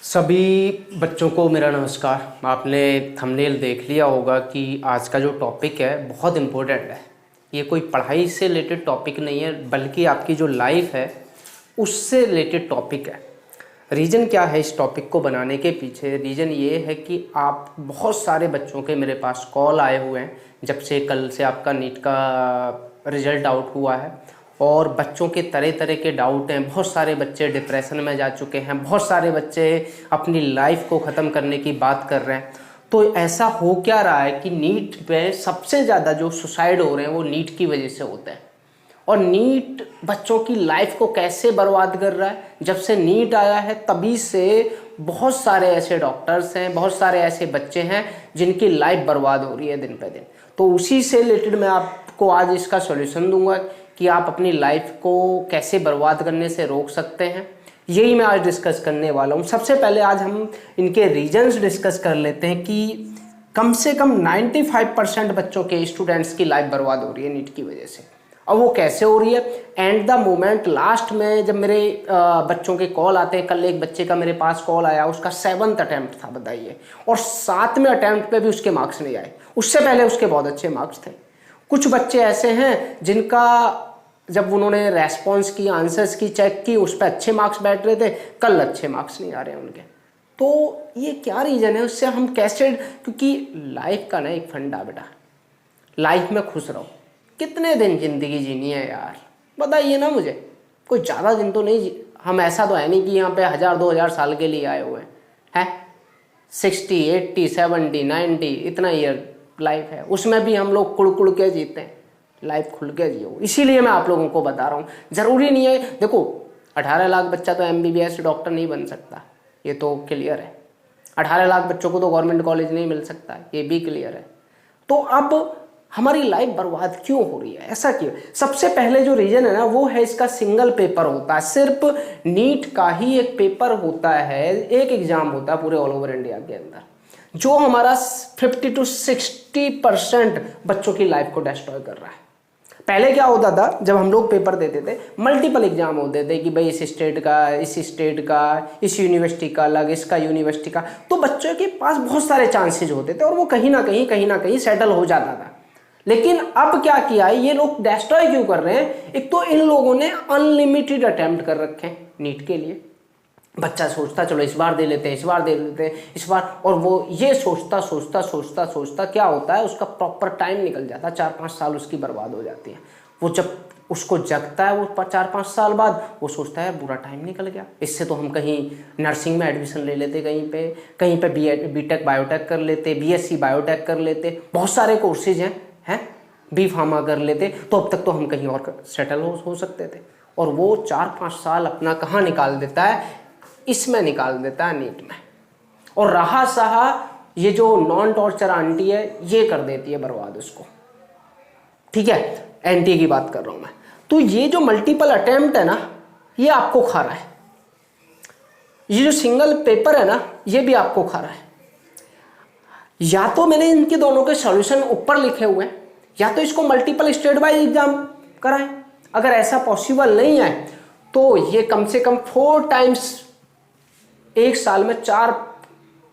सभी बच्चों को मेरा नमस्कार। आपने थंबनेल देख लिया होगा कि आज का जो टॉपिक है बहुत इम्पोर्टेंट है। ये कोई पढ़ाई से रिलेटेड टॉपिक नहीं है, बल्कि आपकी जो लाइफ है उससे रिलेटेड टॉपिक है। रीज़न क्या है इस टॉपिक को बनाने के पीछे? रीज़न ये है कि आप बहुत सारे बच्चों के मेरे पास कॉल आए हुए हैं जब से कल से आपका नीट का रिज़ल्ट आउट हुआ है, और बच्चों के तरह तरह के डाउट हैं। बहुत सारे बच्चे डिप्रेशन में जा चुके हैं, बहुत सारे बच्चे अपनी लाइफ को ख़त्म करने की बात कर रहे हैं। तो ऐसा हो क्या रहा है कि नीट में सबसे ज़्यादा जो सुसाइड हो रहे हैं वो नीट की वजह से होते हैं। और नीट बच्चों की लाइफ को कैसे बर्बाद कर रहा है? जब से नीट आया है तभी से बहुत सारे ऐसे डॉक्टर्स हैं, बहुत सारे ऐसे बच्चे हैं जिनकी लाइफ बर्बाद हो रही है दिन पे दिन। तो उसी से रिलेटेड मैं आपको आज इसका सॉल्यूशन दूंगा कि आप अपनी लाइफ को कैसे बर्बाद करने से रोक सकते हैं। यही मैं आज डिस्कस करने वाला हूँ। सबसे पहले आज हम इनके रीजंस डिस्कस कर लेते हैं कि कम से कम 95% बच्चों के स्टूडेंट्स की लाइफ बर्बाद हो रही है नीट की वजह से। और वो कैसे हो रही है? एंड द मोमेंट लास्ट में जब मेरे बच्चों के कॉल आते हैं, कल एक बच्चे का मेरे पास कॉल आया, उसका 7th अटेम्प्ट था, बताइए, और 7वें अटेम्प्ट पे भी उसके मार्क्स नहीं आए। उससे पहले उसके बहुत अच्छे मार्क्स थे। कुछ बच्चे ऐसे हैं जिनका जब उन्होंने रेस्पॉन्स की, आंसर्स की, चेक की, उस पर अच्छे मार्क्स बैठ रहे थे, कल अच्छे मार्क्स नहीं आ रहे हैं उनके। तो ये क्या रीज़न है? उससे हम कैसे, क्योंकि लाइफ का ना एक फंडा बेटा, लाइफ में खुश रहो। कितने दिन ज़िंदगी जीनी है यार, बताइए ना मुझे। कोई ज़्यादा दिन तो नहीं हम ऐसा तो है नहीं कि यहाँ पे 1000-2000 साल के लिए आए हुए हैं। 60, 80, 70, 90 इतना ईयर लाइफ है, उसमें भी हम लोग कुड़ के जीते हैं। लाइफ खुल के जियो। इसीलिए मैं आप लोगों को बता रहा हूँ। ज़रूरी नहीं है, देखो 18 लाख बच्चा तो MBBS डॉक्टर नहीं बन सकता, ये तो क्लियर है। 18 लाख बच्चों को तो गवर्नमेंट कॉलेज नहीं मिल सकता, ये भी क्लियर है। तो अब हमारी लाइफ बर्बाद क्यों हो रही है? ऐसा क्यों? सबसे पहले जो रीजन है ना, वो है इसका सिंगल पेपर होता है। सिर्फ नीट का ही एक पेपर होता है, एक एग्जाम होता है पूरे ऑल ओवर इंडिया के अंदर, जो हमारा 50 से 60% बच्चों की लाइफ को डिस्ट्रॉय कर रहा है। पहले क्या होता था, जब हम लोग पेपर देते थे, मल्टीपल एग्जाम होते थे कि भाई इस स्टेट का, इस यूनिवर्सिटी का अलग, इसका यूनिवर्सिटी का, तो बच्चों के पास बहुत सारे चांसेस होते थे और वो कहीं ना कहीं सेटल हो जाता था। लेकिन अब क्या किया है, ये लोग डिस्ट्रॉय क्यों कर रहे हैं? एक तो इन लोगों ने अनलिमिटेड अटेम्प्ट कर रखे हैं नीट के लिए। बच्चा सोचता चलो इस बार दे लेते हैं, इस बार दे लेते हैं, इस बार, और वो ये सोचता क्या होता है, उसका प्रॉपर टाइम निकल जाता है। 4-5 साल उसकी बर्बाद हो जाती है। वो जब उसको जगता है, वो 4-5 साल बाद वो सोचता है बुरा टाइम निकल गया, इससे तो हम कहीं नर्सिंग में एडमिशन ले लेते, कहीं पे बीटेक बायोटेक कर लेते, BSc बायोटेक कर लेते, बहुत सारे कोर्सेज हैं, बी फार्मा कर लेते, तो अब तक तो हम कहीं और सेटल हो सकते थे। और वो 4-5 साल अपना कहाँ निकाल देता है? इसमें निकाल देता है, नीट में। और रहा सहा ये जो नॉन टॉर्चर आंटी है, ये कर देती है बर्बाद उसको। ठीक है, एंटी की बात कर रहा हूं मैं। तो ये जो मल्टीपल अटेम्प्ट है ना, ये आपको खा रहा है। ये जो सिंगल पेपर है ना, ये भी आपको खा रहा है। या तो मैंने इनके दोनों के सॉल्यूशन ऊपर लिखे हुए हैं, या तो इसको मल्टीपल स्टेट वाइज एग्जाम कराएं। अगर ऐसा पॉसिबल नहीं है तो ये कम से कम 4 टाइम्स, एक साल में 4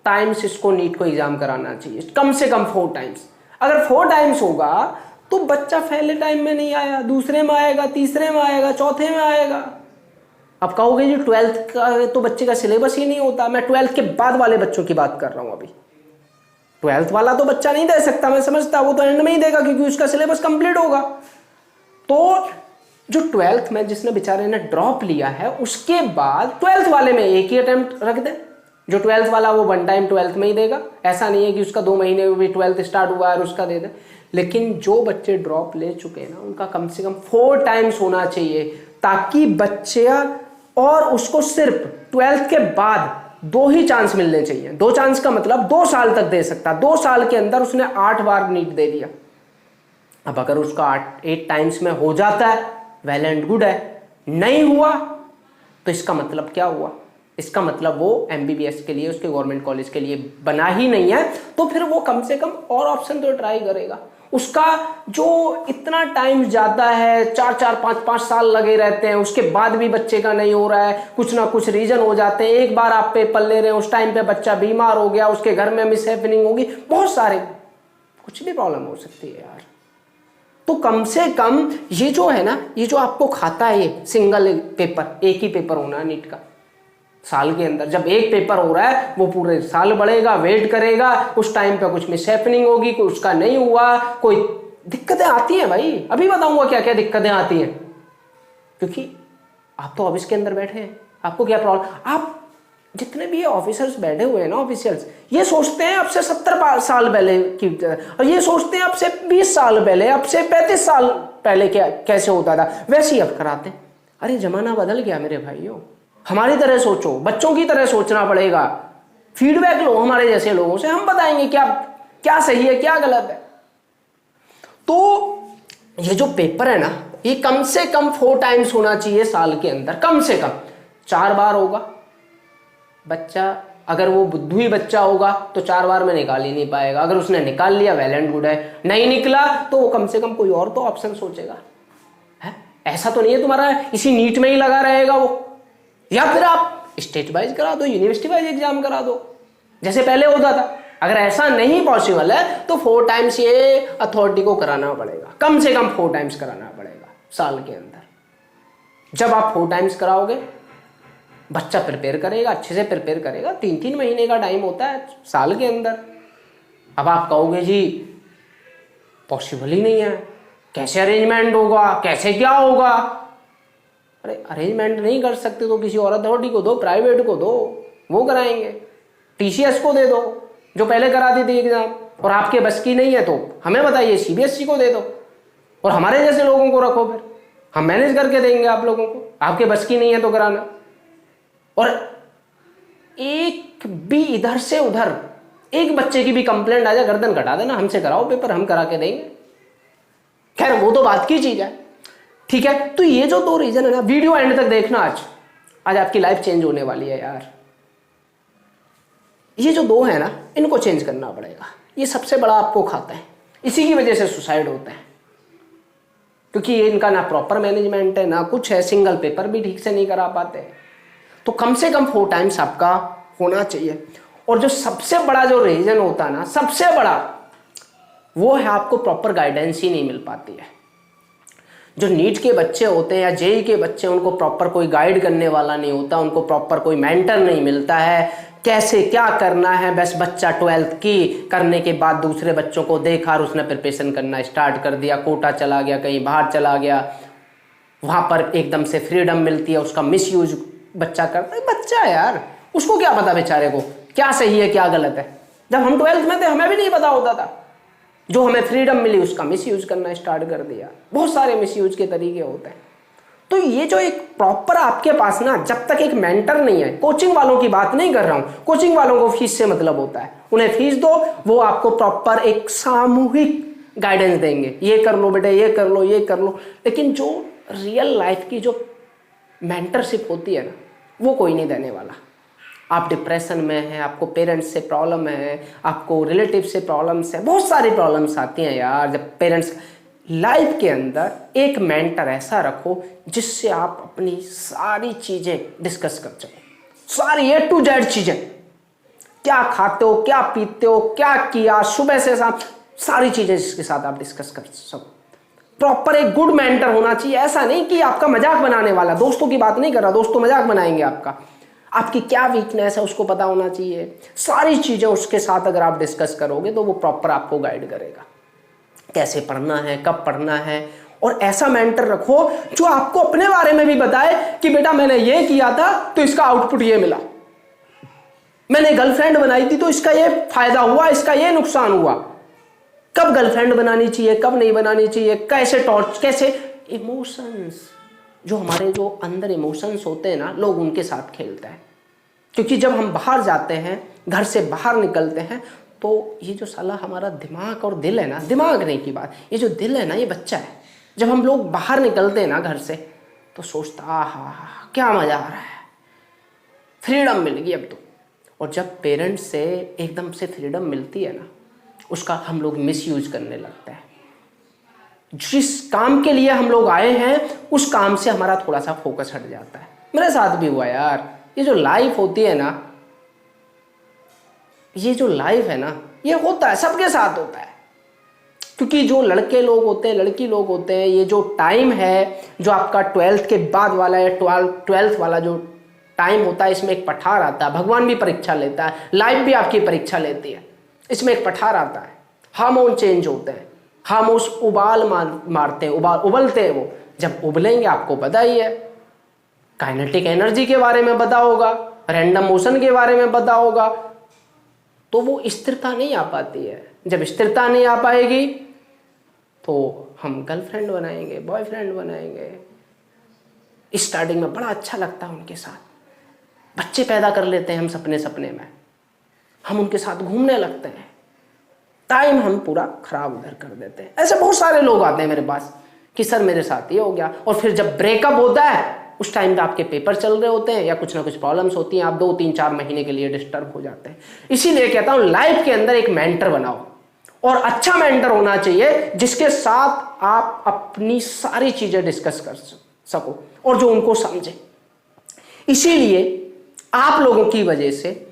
टाइम्स इसको नीट को एग्जाम कराना चाहिए, कम से कम 4 टाइम्स। अगर 4 टाइम्स होगा तो बच्चा पहले टाइम में नहीं आया, दूसरे में आएगा, तीसरे में आएगा, चौथे में आएगा। अब कहोगे जी 12th का तो बच्चे का सिलेबस ही नहीं होता। मैं 12th के बाद वाले बच्चों की बात कर रहा हूं। अभी 12th वाला तो बच्चा नहीं दे सकता, मैं समझता, वो तो एंड में ही देगा क्योंकि उसका सिलेबस कंप्लीट होगा। तो जो 12th में जिसने बेचारे ने ड्रॉप लिया है, उसके बाद 12th वाले में एक ही अटेम्प्ट रख दे। जो 12th वाला वो 1 टाइम 12th में ही देगा, ऐसा नहीं है कि उसका 2 महीने में भी 12th स्टार्ट हुआ है और उसका दे दे। लेकिन जो बच्चे ड्रॉप ले चुके हैं ना, उनका कम से कम 4 टाइम्स होना चाहिए, ताकि बच्चे, और उसको सिर्फ 12th के बाद 2 ही चांस मिलने चाहिए। 2 चांस का मतलब 2 साल तक दे सकता। 2 साल के अंदर उसने 8 बार नीट दे दिया। अब अगर उसका 8 टाइम्स में हो जाता है, वेल एंड गुड है। नहीं हुआ तो इसका मतलब क्या हुआ? इसका मतलब वो MBBS के लिए, उसके गवर्नमेंट कॉलेज के लिए बना ही नहीं है। तो फिर वो कम से कम और ऑप्शन तो ट्राई करेगा। उसका जो इतना टाइम जाता है, 4-4 5-5 साल लगे रहते हैं, उसके बाद भी बच्चे का नहीं हो रहा है, कुछ ना कुछ रीजन हो जाते हैं। एक बार आप पेपर ले रहे हैं, उस टाइम पे बच्चा बीमार हो गया, उसके घर में मिसहैपनिंग होगी, बहुत सारे कुछ भी प्रॉब्लम हो सकती है यार। तो कम से कम ये जो है ना, ये जो आपको खाता है, ये सिंगल पेपर, एक ही पेपर होना है नीट का साल के अंदर। जब एक पेपर हो रहा है वो पूरे साल बढ़ेगा, वेट करेगा, उस टाइम पे कुछ मिसहैपनिंग होगी, कुछ उसका नहीं हुआ, कोई दिक्कतें आती हैं भाई। अभी बताऊंगा क्या क्या दिक्कतें आती हैं, क्योंकि आप तो ऑफिस के अंदर बैठे हैं, आपको क्या प्रॉब्लम। आप जितने भी ऑफिसर्स बैठे हुए हैं ना, ऑफिशियल्स, ये सोचते हैं अब से 70 साल पहले की, और ये सोचते हैं अब से 20 साल पहले, अब से 35 साल पहले क्या कैसे होता था, वैसे ही अब कराते हैं। अरे जमाना बदल गया मेरे भाइयों, हमारी तरह सोचो, बच्चों की तरह सोचना पड़ेगा। फीडबैक लो हमारे जैसे लोगों से, हम बताएंगे क्या क्या सही है क्या गलत है। तो ये जो पेपर है ना, ये कम से कम 4 टाइम्स होना चाहिए साल के अंदर, कम से कम 4 बार होगा। बच्चा अगर वो बुद्धू ही बच्चा होगा तो 4 बार में निकाल ही नहीं पाएगा। अगर उसने निकाल लिया वेल एंड गुड है, नहीं निकला तो वो कम से कम कोई और तो ऑप्शन सोचेगा। है ऐसा तो नहीं है तुम्हारा इसी नीट में ही लगा रहेगा वो, या फिर आप स्टेट वाइज करा दो, यूनिवर्सिटी वाइज एग्जाम करा दो जैसे पहले होता था। अगर ऐसा नहीं पॉसिबल है तो 4 टाइम्स ये अथॉरिटी को कराना पड़ेगा, कम से कम 4 टाइम्स कराना पड़ेगा साल के अंदर। जब आप 4 टाइम्स कराओगे, बच्चा प्रिपेयर करेगा, अच्छे से प्रिपेयर करेगा। 3-3 महीने का टाइम होता है साल के अंदर। अब आप कहोगे जी पॉसिबल ही नहीं है, कैसे अरेंजमेंट होगा, कैसे क्या होगा। अरे अरेंजमेंट नहीं कर सकते तो किसी और अथॉरिटी को दो, प्राइवेट को दो, वो कराएंगे। टीसीएस को दे दो जो पहले कराती थी एग्जाम, और आपके बस की नहीं है तो हमें बताइए, सीबीएसई को दे दो, और हमारे जैसे लोगों को रखो, फिर हम मैनेज करके देंगे आप लोगों को। आपके बस की नहीं है तो कराना। और एक भी इधर से उधर एक बच्चे की भी कंप्लेंट आ जाए, गर्दन कटा देना, हमसे कराओ पेपर, हम करा के देंगे। खैर वो तो बात की चीज है, ठीक है। तो ये जो 2 रीजन है ना, वीडियो एंड तक देखना, आज आपकी लाइफ चेंज होने वाली है यार। ये जो 2 है ना, इनको चेंज करना पड़ेगा। ये सबसे बड़ा आपको खाता है, इसी की वजह से सुसाइड होता है, क्योंकि ये इनका ना प्रॉपर मैनेजमेंट है ना कुछ है, सिंगल पेपर भी ठीक से नहीं करा पाते। तो कम से कम 4 टाइम्स आपका होना चाहिए। और जो सबसे बड़ा जो रीजन होता है ना, सबसे बड़ा, वो है आपको प्रॉपर गाइडेंस ही नहीं मिल पाती है। जो नीट के बच्चे होते हैं या जेई के बच्चे, उनको प्रॉपर कोई गाइड करने वाला नहीं होता, उनको प्रॉपर कोई मेंटर नहीं मिलता है, कैसे क्या करना है। बस बच्चा 12th की करने के बाद दूसरे बच्चों को देखा और उसने प्रिपरेशन करना स्टार्ट कर दिया, कोटा चला गया, कहीं बाहर चला गया, वहां पर एकदम से फ्रीडम मिलती है, उसका मिसयूज बच्चा करता है। बच्चा है यार, उसको क्या पता बेचारे को क्या सही है क्या गलत है। जब हम 12th में थे हमें भी नहीं पता होता था। जो हमें फ्रीडम मिली उसका मिसयूज करना स्टार्ट कर दिया। बहुत सारे मिसयूज के तरीके होते हैं। तो ये जो एक प्रॉपर आपके पास ना, जब तक एक मेंटर नहीं है, कोचिंग वालों की बात नहीं कर रहा हूं, कोचिंग वालों को फीस से मतलब होता है, उन्हें फीस दो, वो आपको प्रॉपर एक सामूहिक गाइडेंस देंगे, ये कर लो बेटे, ये कर लो, ये कर लो। लेकिन जो रियल लाइफ की जो मेंटरशिप होती है ना, वो कोई नहीं देने वाला। आप डिप्रेशन में हैं, आपको पेरेंट्स से प्रॉब्लम है, आपको रिलेटिव से प्रॉब्लम्स है, बहुत सारी प्रॉब्लम्स आती हैं यार। जब पेरेंट्स लाइफ के अंदर एक मेंटर ऐसा रखो जिससे आप अपनी सारी चीजें डिस्कस कर सको, सारी A to Z चीजें, क्या खाते हो, क्या पीते हो, क्या किया सुबह से शाम, सारी चीजें जिसके साथ आप डिस्कस कर सको। प्रॉपर एक गुड मेंटर होना चाहिए। ऐसा नहीं कि आपका मजाक बनाने वाला, दोस्तों की बात नहीं कर रहा, दोस्तों मजाक बनाएंगे आपका। आपकी क्या वीकनेस है उसको पता होना चाहिए। सारी चीजें उसके साथ अगर आप डिस्कस करोगे तो वो प्रॉपर आपको गाइड करेगा, कैसे पढ़ना है, कब पढ़ना है। और ऐसा मेंटर रखो जो आपको अपने बारे में भी बताए कि बेटा मैंने ये किया था तो इसका आउटपुट ये मिला, मैंने गर्लफ्रेंड बनाई थी तो इसका ये फायदा हुआ, इसका ये नुकसान हुआ, कब गर्लफ्रेंड बनानी चाहिए, कब नहीं बनानी चाहिए, कैसे टॉर्च, कैसे इमोशंस, जो हमारे जो अंदर इमोशंस होते हैं ना, लोग उनके साथ खेलते हैं। क्योंकि जब हम बाहर जाते हैं, घर से बाहर निकलते हैं, तो ये जो साला हमारा दिमाग और दिल है ना, दिमाग नहीं की बात, ये जो दिल है ना, ये बच्चा है। जब हम लोग बाहर निकलते हैं ना घर से, तो सोचता आहा क्या मजा आ रहा है, फ्रीडम मिल गई अब तो। और जब पेरेंट्स से एकदम से फ्रीडम मिलती है ना, उसका हम लोग मिसयूज करने लगते हैं। जिस काम के लिए हम लोग आए हैं उस काम से हमारा थोड़ा सा फोकस हट जाता है। मेरे साथ भी हुआ यार। ये जो लाइफ होती है ना, ये जो लाइफ है ना, ये होता है, सबके साथ होता है। क्योंकि जो लड़के लोग होते हैं, लड़की लोग होते हैं, ये जो टाइम है जो आपका 12th के बाद वाला या 12th वाला जो टाइम होता है, इसमें एक पठार आता है। भगवान भी परीक्षा लेता है, लाइफ भी आपकी परीक्षा लेती है। इसमें एक पठार आता है, हार्मोन चेंज होते हैं, हार्मोन्स मारते हैं, उबलते हैं। वो जब उबलेंगे आपको पता ही है, काइनेटिक एनर्जी के बारे में पता होगा, रैंडम मोशन के बारे में पता होगा। तो वो स्थिरता नहीं आ पाती है। जब स्थिरता नहीं आ पाएगी तो हम गर्लफ्रेंड बनाएंगे, बॉयफ्रेंड बनाएंगे। स्टार्टिंग में बड़ा अच्छा लगता है उनके साथ, बच्चे पैदा कर लेते हैं हम सपने में, हम उनके साथ घूमने लगते हैं, टाइम हम पूरा खराब उधर कर देते हैं। ऐसे बहुत सारे लोग आते हैं मेरे पास कि सर मेरे साथ ये हो गया। और फिर जब ब्रेकअप होता है उस टाइम पे आपके पेपर चल रहे होते हैं या कुछ ना कुछ प्रॉब्लम्स होती हैं, आप 2-3-4 महीने के लिए डिस्टर्ब हो जाते हैं। इसीलिए कहता हूं लाइफ के अंदर एक मेंटर बनाओ, और अच्छा मेंटर होना चाहिए जिसके साथ आप अपनी सारी चीजें डिस्कस कर सको और जो उनको समझे। इसीलिए आप लोगों की वजह से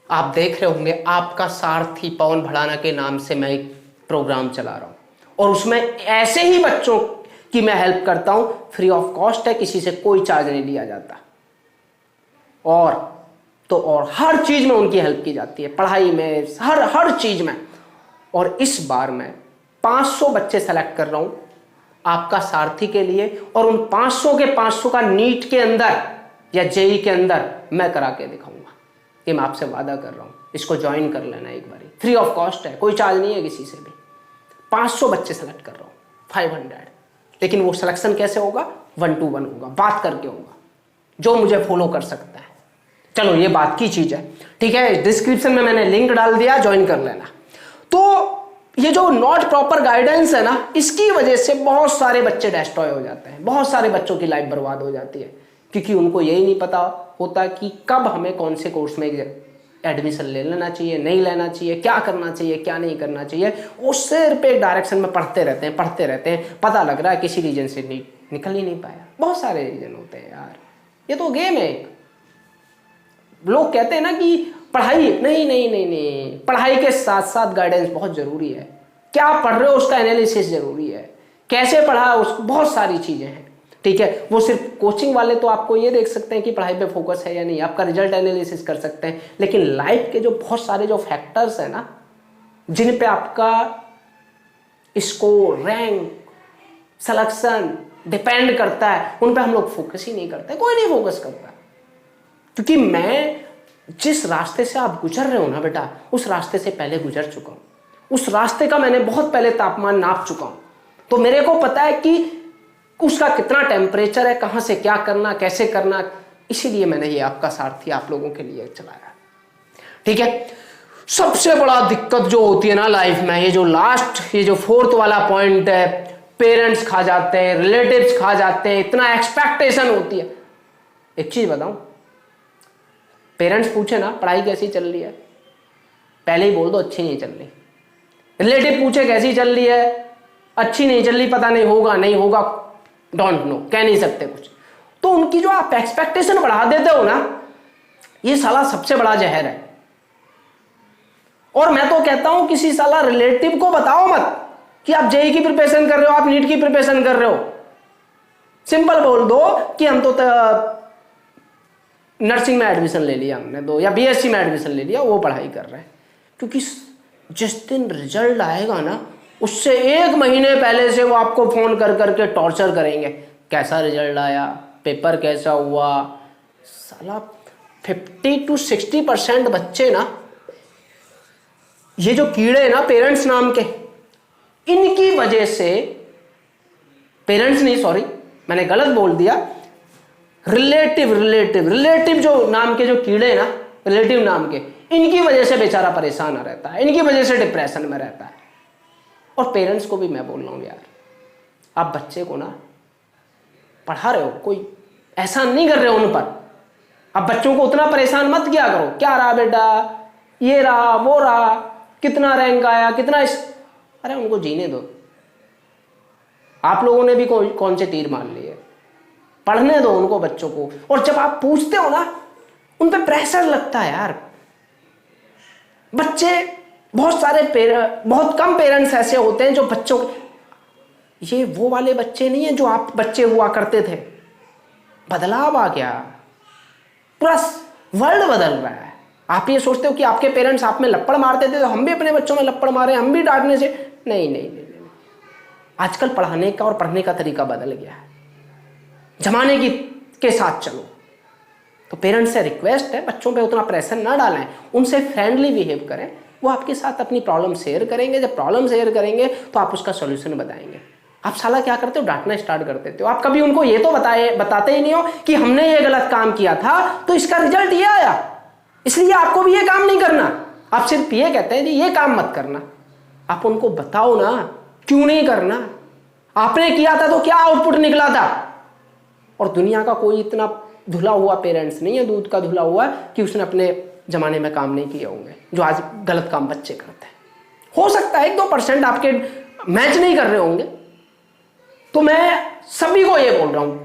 आप देख रहे होंगे, आपका सारथी पवन भड़ाना के नाम से मैं एक प्रोग्राम चला रहा हूं, और उसमें ऐसे ही बच्चों की मैं हेल्प करता हूं, फ्री ऑफ कॉस्ट है, किसी से कोई चार्ज नहीं लिया जाता। और हर चीज में उनकी हेल्प की जाती है, पढ़ाई में, हर चीज में। और इस बार मैं 500 बच्चे सेलेक्ट कर रहा हूं आपका सारथी के लिए, और उन 500 के 500 का नीट के अंदर या जेई के अंदर मैं करा के दिखाऊंगा। ये मैं आपसे वादा कर रहा हूं, इसको ज्वाइन कर लेना एक बारी, फ्री ऑफ कॉस्ट है, कोई चार्ज नहीं है किसी से भी। 500 बच्चे सेलेक्ट कर रहा हूं, 500। लेकिन वो सिलेक्शन कैसे होगा? 1-to-1 होगा, बात करके होगा, जो मुझे फॉलो कर सकता है। चलो ये बात की चीज है, ठीक है। डिस्क्रिप्शन में मैंने लिंक डाल दिया, ज्वाइन कर लेना। तो ये जो नॉट प्रॉपर गाइडेंस है ना, इसकी वजह से बहुत सारे बच्चे डिस्ट्रॉय हो जाते हैं, बहुत सारे बच्चों की लाइफ बर्बाद हो जाती है, क्योंकि उनको यही नहीं पता होता कि कब हमें कौन से कोर्स में एडमिशन ले लेना चाहिए, नहीं लेना चाहिए, क्या करना चाहिए, क्या नहीं करना चाहिए। वो सिर्फ एक डायरेक्शन में पढ़ते रहते हैं। पता लग रहा है किसी रीजन से निकल ही नहीं पाया। बहुत सारे रीजन होते हैं यार, ये तो गेम है। लोग कहते हैं ना कि पढ़ाई नहीं, पढ़ाई के साथ साथ गाइडेंस बहुत जरूरी है। क्या पढ़ रहे हो उसका एनालिसिस जरूरी है, कैसे पढ़ा उस, बहुत सारी चीजें हैं, ठीक है। वो सिर्फ कोचिंग वाले तो आपको ये देख सकते हैं कि पढ़ाई पे फोकस है या नहीं, आपका रिजल्ट एनालिसिस कर सकते हैं। लेकिन लाइफ के जो बहुत सारे जो फैक्टर्स है ना, जिन पे आपका स्कोर, रैंक, सिलेक्शन डिपेंड करता है, उन पे हम लोग फोकस ही नहीं करते, कोई नहीं फोकस करता। क्योंकि मैं जिस रास्ते से आप गुजर रहे हो ना बेटा, उस रास्ते से पहले गुजर चुका हूं, उस रास्ते का मैंने बहुत पहले तापमान नाप चुका हूं। तो मेरे को पता है कि उसका कितना टेम्परेचर है, कहां से क्या करना, कैसे करना। इसीलिए मैंने ये आपका सारथी आप लोगों के लिए चलाया, ठीक है। सबसे बड़ा दिक्कत जो होती है ना लाइफ में, ये जो 4th वाला पॉइंट है, पेरेंट्स खा जाते हैं, रिलेटिव्स खा जाते हैं, इतना एक्सपेक्टेशन होती है। एक चीज बताऊं, पेरेंट्स पूछे ना पढ़ाई कैसी चल रही है, पहले ही बोल दो अच्छी नहीं चल रही। रिलेटिव पूछे कैसी चल रही है, अच्छी नहीं चल रही, पता नहीं होगा, डोंट नो, कह नहीं सकते कुछ। तो उनकी जो आप एक्सपेक्टेशन बढ़ा देते हो ना, ये साला सबसे बड़ा जहर है। और मैं तो कहता हूं किसी साला रिलेटिव को बताओ मत कि आप जेई की प्रिपरेशन कर रहे हो, आप नीट की प्रिपरेशन कर रहे हो। सिंपल बोल दो कि हम तो नर्सिंग में एडमिशन ले लिया हमने तो, या बीएससी में एडमिशन ले लिया, वो पढ़ाई कर रहे हैं। क्योंकि जिस दिन रिजल्ट आएगा ना, उससे 1 महीने पहले से वो आपको फोन कर करके टॉर्चर करेंगे, कैसा रिजल्ट आया, पेपर कैसा हुआ। साला 50-60% बच्चे ना, ये जो कीड़े ना पेरेंट्स नाम के, इनकी वजह से, पेरेंट्स नहीं सॉरी मैंने गलत बोल दिया, रिलेटिव जो नाम के जो कीड़े ना, रिलेटिव नाम के, इनकी वजह से बेचारा परेशान रहता है, इनकी वजह से डिप्रेशन में रहता है। और पेरेंट्स को भी मैं बोल रहा हूं यार, आप बच्चे को ना पढ़ा रहे हो, कोई एहसान नहीं कर रहे हो उन पर, आप बच्चों को उतना परेशान मत किया करो। क्या रहा बेटा, ये रहा, वो रहा, कितना रैंक आया, कितना अरे उनको जीने दो, आप लोगों ने भी कौन से तीर मार लिए। पढ़ने दो उनको, बच्चों को। और जब आप पूछते हो ना, उन पे प्रेशर लगता है यार। बच्चे, बहुत कम पेरेंट्स ऐसे होते हैं जो बच्चों, ये वो वाले बच्चे नहीं है जो आप बच्चे हुआ करते थे। बदलाव आ गया, पूरा वर्ल्ड बदल रहा है। आप ये सोचते हो कि आपके पेरेंट्स आप में लप्पड़ मारते थे तो हम भी अपने बच्चों में लप्पड़ मारे, हम भी डांटने से। नहीं नहीं नहीं, नहीं। आजकल पढ़ाने का और पढ़ने का तरीका बदल गया है। जमाने के साथ चलो। तो पेरेंट्स से रिक्वेस्ट है, बच्चों पे उतना प्रेशर ना डालें, उनसे फ्रेंडली बिहेव करें। वो आपके साथ अपनी प्रॉब्लम शेयर करेंगे। जब प्रॉब्लम शेयर करेंगे तो आप उसका सोल्यूशन बताएंगे। आप साला क्या करते हो, डांटना स्टार्ट कर देते हो। आप कभी उनको ये तो बताते ही नहीं हो कि हमने ये गलत काम किया था तो इसका रिजल्ट ये आया, इसलिए आपको भी ये काम नहीं करना। आप सिर्फ ये कहते हैं कि ये काम मत करना। आप उनको बताओ ना क्यों नहीं करना। आपने किया था तो क्या आउटपुट निकला था। और दुनिया का कोई इतना धुला हुआ पेरेंट्स नहीं है, दूध का धुला हुआ, कि उसने अपने जमाने में काम नहीं किए होंगे जो आज गलत काम बच्चे करते हैं। हो सकता है 1-2% आपके मैच नहीं कर रहे होंगे। तो मैं सभी को ये बोल रहा हूं,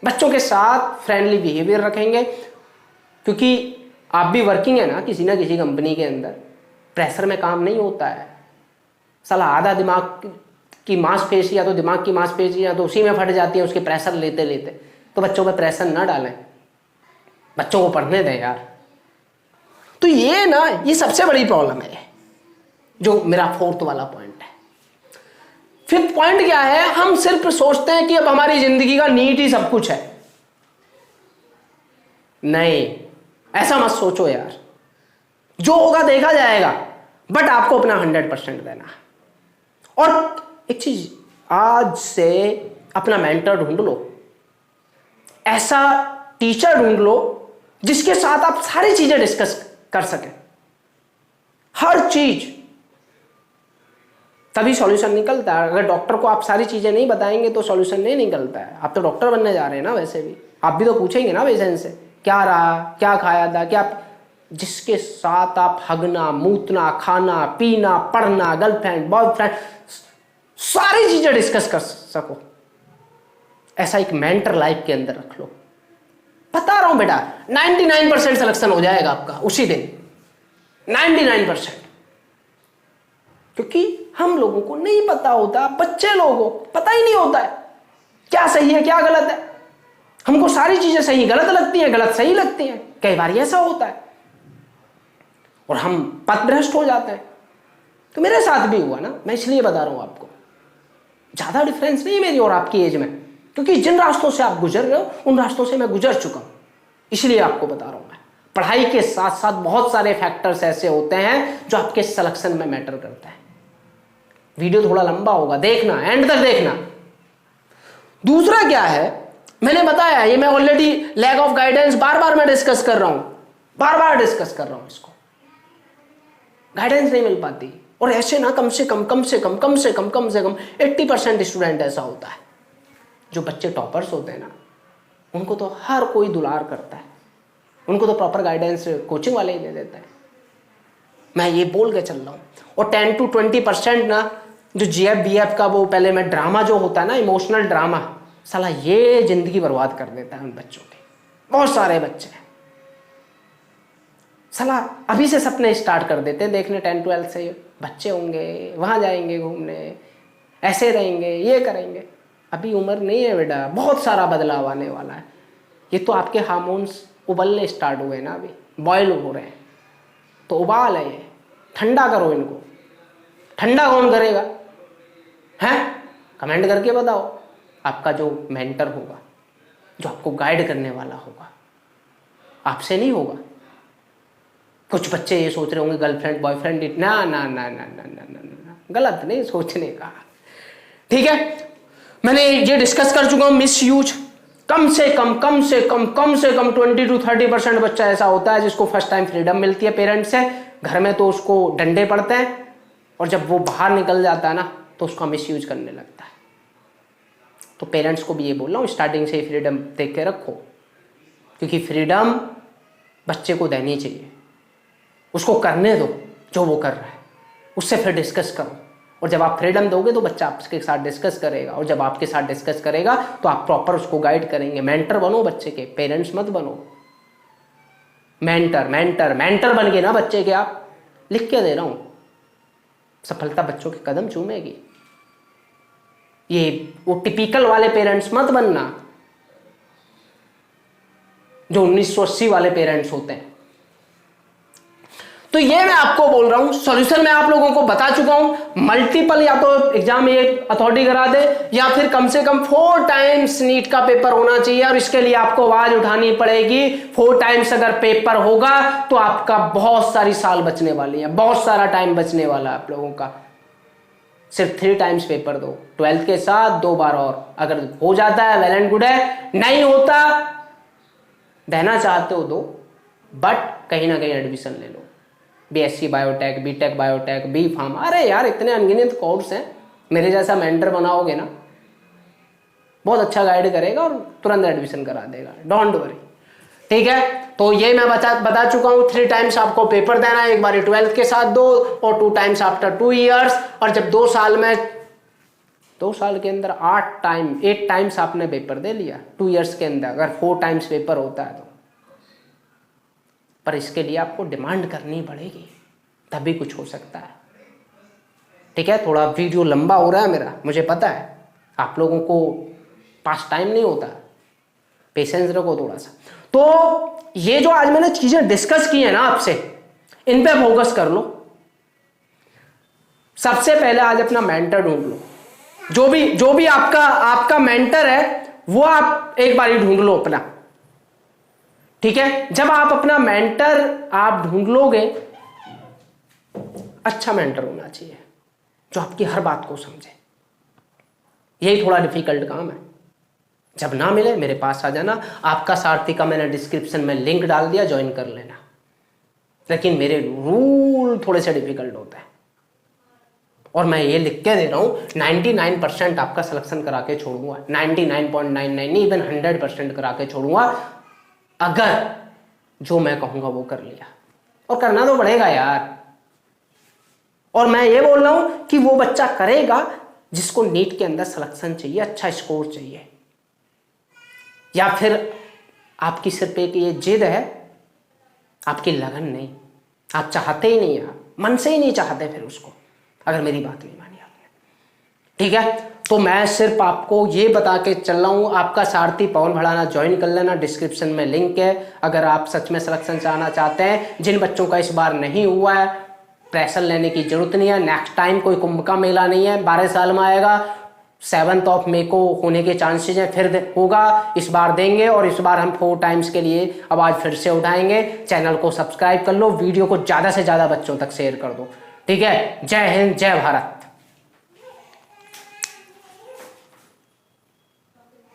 बच्चों के साथ फ्रेंडली बिहेवियर रखेंगे, क्योंकि आप भी वर्किंग है ना किसी ना किसी कंपनी के अंदर। प्रेशर में काम नहीं होता है। साला आधा दिमाग की मांसपेशियां तो दिमाग की मांसपेशियां तो उसी में फट जाती है उसके प्रेशर लेते लेते। तो बच्चों पे प्रेशर ना डालें, बच्चों को पढ़ने दें यार। तो ये सबसे बड़ी प्रॉब्लम है, जो मेरा 4th वाला पॉइंट है। 5th पॉइंट क्या है, हम सिर्फ सोचते हैं कि अब हमारी जिंदगी का नीट ही सब कुछ है। नहीं, ऐसा मत सोचो यार। जो होगा देखा जाएगा, बट आपको अपना 100% देना। और एक चीज, आज से अपना मेंटर ढूंढ लो, ऐसा टीचर ढूंढ लो जिसके साथ आप सारी चीजें डिस्कस कर सकें, हर चीज। तभी सॉल्यूशन निकलता है। अगर डॉक्टर को आप सारी चीजें नहीं बताएंगे तो सॉल्यूशन नहीं निकलता है। आप तो डॉक्टर बनने जा रहे हैं ना, वैसे भी आप भी तो पूछेंगे ना पेशेंट से क्या रहा, क्या खाया था, क्या। जिसके साथ आप हगना, मूतना, खाना, पीना, पढ़ना, गर्लफ्रेंड, बॉयफ्रेंड, सारी चीजें डिस्कस कर सको, ऐसा एक मेंटर लाइफ के अंदर रख लो। बता रहा हूं बेटा, 99% सिलेक्शन हो जाएगा आपका उसी दिन, 99%। क्योंकि हम लोगों को नहीं पता होता, बच्चे लोगों को पता ही नहीं होता है क्या सही है क्या गलत है। हमको सारी चीजें सही गलत लगती हैं, गलत सही लगती हैं। कई बार ऐसा होता है और हम पथभ्रष्ट हो जाते हैं। तो मेरे साथ भी हुआ ना, मैं इसलिए बता रहा हूं आपको। ज्यादा डिफरेंस नहीं मेरी और आपकी एज में, क्योंकि जिन रास्तों से आप गुजर रहे हो उन रास्तों से मैं गुजर चुका हूं, इसलिए आपको बता रहा हूं। मैं पढ़ाई के साथ साथ बहुत सारे फैक्टर्स ऐसे होते हैं जो आपके सिलेक्शन में मैटर करते हैं। वीडियो थोड़ा लंबा होगा, देखना, एंड तक देखना। दूसरा क्या है, मैंने बताया, ये मैं ऑलरेडी लैक ऑफ गाइडेंस बार बार मैं डिस्कस कर रहा हूं, बार बार डिस्कस कर रहा हूं। इसको गाइडेंस नहीं मिल पाती। और ऐसे ना कम से कम 80% स्टूडेंट ऐसा होता है, जो बच्चे टॉपर्स होते हैं ना, उनको तो हर कोई दुलार करता है, उनको तो प्रॉपर गाइडेंस कोचिंग वाले ही दे देते हैं। मैं ये बोल के चल रहा हूँ। और 10-20% ना जो GF BF का वो पहले में ड्रामा जो होता है ना, इमोशनल ड्रामा, साला ये जिंदगी बर्बाद कर देता है उन बच्चों की। बहुत सारे बच्चे साला अभी से सपने स्टार्ट कर देते हैं देखने। 10-12 से बच्चे होंगे, वहां जाएंगे घूमने, ऐसे रहेंगे, ये करेंगे। अभी उम्र नहीं है बेटा, बहुत सारा बदलाव आने वाला है। ये तो आपके हार्मोन्स उबलने स्टार्ट हुए ना, अभी बॉयल हो रहे हैं, तो उबाल है ये। ठंडा करो इनको। ठंडा कौन करेगा हैं? कमेंट करके बताओ। आपका जो मेंटर होगा, जो आपको गाइड करने वाला होगा, आपसे नहीं होगा। कुछ बच्चे ये सोच रहे होंगे गर्लफ्रेंड बॉयफ्रेंड, ना ना ना ना ना ना ना ना, गलत नहीं सोचने का। ठीक है, मैंने ये डिस्कस कर चुका हूं। मिस यूज कम से कम 20-30% बच्चा ऐसा होता है जिसको फर्स्ट टाइम फ्रीडम मिलती है पेरेंट्स से। घर में तो उसको डंडे पड़ते हैं, और जब वो बाहर निकल जाता है ना तो उसका मिस यूज करने लगता है। तो पेरेंट्स को भी ये बोल रहा हूँ, स्टार्टिंग से ही फ्रीडम दे के रखो, क्योंकि फ्रीडम बच्चे को देनी चाहिए। उसको करने दो जो वो कर रहा है, उससे फिर डिस्कस करो। और जब आप फ्रीडम दोगे तो बच्चा आपके साथ डिस्कस करेगा, और जब आपके साथ डिस्कस करेगा तो आप प्रॉपर उसको गाइड करेंगे। मेंटर बनो बच्चे के, पेरेंट्स मत बनो। मेंटर मेंटर मेंटर बन गए ना बच्चे के आप, लिख के दे रहा हूं, सफलता बच्चों के कदम चूमेगी। ये वो टिपिकल वाले पेरेंट्स मत बनना जो 1980 वाले पेरेंट्स होते हैं। तो ये मैं आपको बोल रहा हूं, सॉल्यूशन मैं आप लोगों को बता चुका हूं। मल्टीपल या तो एग्जाम ये अथॉरिटी करा दे, या फिर कम से कम 4 टाइम्स नीट का पेपर होना चाहिए, और इसके लिए आपको आवाज उठानी पड़ेगी। 4 टाइम्स अगर पेपर होगा तो आपका बहुत सारी साल बचने वाली है, बहुत सारा टाइम बचने वाला है आप लोगों का। सिर्फ 3 टाइम्स पेपर दो, 12th के साथ 2 बार और, अगर हो जाता है वेल एंड गुड है, नहीं होता देना चाहते हो दो, बट कहीं ना कहीं एडमिशन ले लो। BSc biotech, BTech biotech, B pharm, अरे यार इतने अनगिनत कोर्स हैं। मेरे जैसा मेंटर बनाओगे ना, बहुत अच्छा गाइड करेगा और तुरंत एडमिशन करा देगा, डोंट वरी। ठीक है, तो ये मैं बता चुका हूँ। 3 टाइम्स आपको पेपर देना है, एक बार 12th के साथ दो, और 2 टाइम्स आफ्टर 2 years। और जब 2 साल के अंदर 8 टाइम्स आपने पेपर दे लिया 2 years के अंदर, अगर 4 टाइम्स पेपर होता है तो। पर इसके लिए आपको डिमांड करनी पड़ेगी, तभी कुछ हो सकता है। ठीक है, थोड़ा वीडियो लंबा हो रहा है मेरा, मुझे पता है, आप लोगों को पास टाइम नहीं होता, पेशेंस रखो थोड़ा सा। तो ये जो आज मैंने चीजें डिस्कस की है ना आपसे, इन पे फोकस कर लो। सबसे पहले आज अपना मेंटर ढूंढ लो। जो भी आपका मेंटर है वो आप एक बार ही ढूंढ लो अपना। ठीक है, जब आप अपना मेंटर आप ढूंढ लोगे, अच्छा मेंटर होना चाहिए जो आपकी हर बात को समझे। यही थोड़ा डिफिकल्ट काम है। जब ना मिले मेरे पास आ जाना, आपका सारथी का मैंने डिस्क्रिप्शन में लिंक डाल दिया, ज्वाइन कर लेना। लेकिन मेरे रूल थोड़े से डिफिकल्ट होते हैं, और मैं ये लिख के दे रहा हूं 99% आपका सिलेक्शन करा के छोड़ूंगा, 99.99 नहीं, इवन 100% करा के छोड़ूंगा, अगर जो मैं कहूंगा वो कर लिया। और करना तो पड़ेगा यार। और मैं ये बोल रहा हूं कि वो बच्चा करेगा जिसको नीट के अंदर सिलेक्शन चाहिए, अच्छा स्कोर चाहिए। या फिर आपकी सिर्फ एक ये जिद है, आपकी लगन नहीं, आप चाहते ही नहीं यार, मन से ही नहीं चाहते फिर उसको, अगर मेरी बात नहीं मानी आपने। ठीक है, तो मैं सिर्फ आपको ये बता के चल रहा हूँ, आपका सारथी पवन भड़ाना ज्वाइन कर लेना, डिस्क्रिप्शन में लिंक है। अगर आप सच में सिलेक्शन चाहना चाहते हैं, जिन बच्चों का इस बार नहीं हुआ है, प्रेशर लेने की जरूरत नहीं है। नेक्स्ट टाइम कोई कुंभ का मेला नहीं है, 12 साल में आएगा, 7 मई को होने के चांसेस हैं, फिर होगा, इस बार देंगे। और इस बार हम 4 टाइम्स के लिए आवाज फिर से उठाएंगे। चैनल को सब्सक्राइब कर लो, वीडियो को ज्यादा से ज्यादा बच्चों तक शेयर कर दो। ठीक है, जय हिंद, जय भारत।